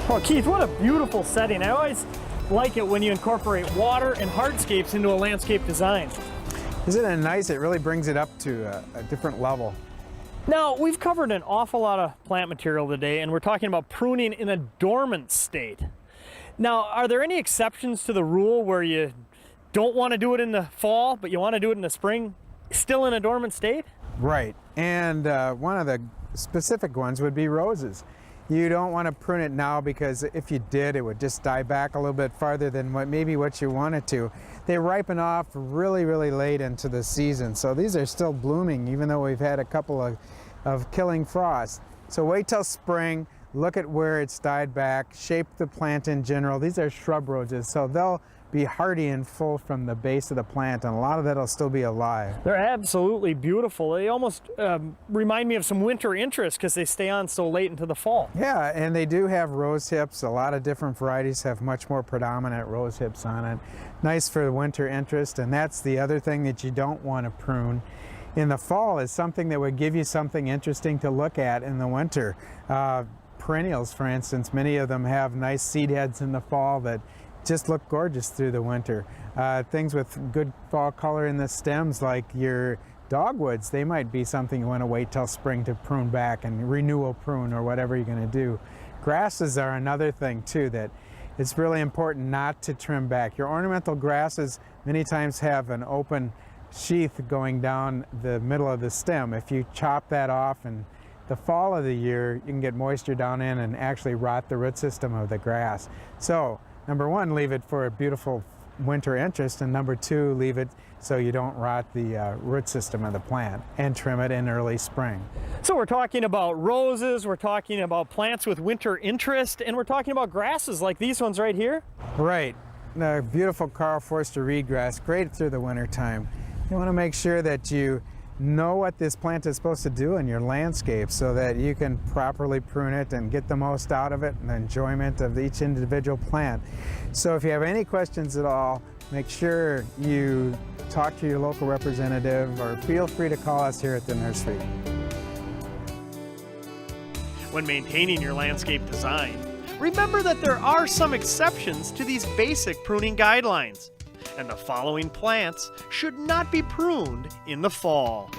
Well, Keith, what a beautiful setting. I always like it when you incorporate water and hardscapes into a landscape design. Isn't it nice? It really brings it up to a different level. Now, we've covered an awful lot of plant material today, and we're talking about pruning in a dormant state. Now, are there any exceptions to the rule where you don't want to do it in the fall, but you want to do it in the spring, still in a dormant state? Right, and one of the specific ones would be roses. You don't want to prune it now because if you did, it would just die back a little bit farther than maybe what you want it to. They ripen off really, really late into the season, so these are still blooming even though we've had a couple of killing frosts. So wait till spring, look at where it's died back, shape the plant in general. These are shrub roses, so they'll be hardy and full from the base of the plant, and a lot of that will still be alive. They're absolutely beautiful. They almost remind me of some winter interest because they stay on so late into the fall. Yeah, and they do have rose hips. A lot of different varieties have much more predominant rose hips on it. Nice for the winter interest, and that's the other thing that you don't want to prune in the fall, is something that would give you something interesting to look at in the winter. Perennials, for instance, many of them have nice seed heads in the fall that just look gorgeous through the winter. Things with good fall color in the stems, like your dogwoods, they might be something you want to wait till spring to prune back and renewal prune or whatever you're going to do. Grasses are another thing too that it's really important not to trim back. Your ornamental grasses many times have an open sheath going down the middle of the stem. If you chop that off in the fall of the year, you can get moisture down in and actually rot the root system of the grass. So number one, leave it for a beautiful winter interest, and number two, leave it so you don't rot the root system of the plant, and trim it in early spring. So we're talking about roses, we're talking about plants with winter interest, and we're talking about grasses like these ones right here. Right, the beautiful Karl Forster reed grass, great through the winter time. You want to make sure that you know what this plant is supposed to do in your landscape so that you can properly prune it and get the most out of it and the enjoyment of each individual plant. So if you have any questions at all, make sure you talk to your local representative or feel free to call us here at the nursery. When maintaining your landscape design, remember that there are some exceptions to these basic pruning guidelines, and the following plants should not be pruned in the fall.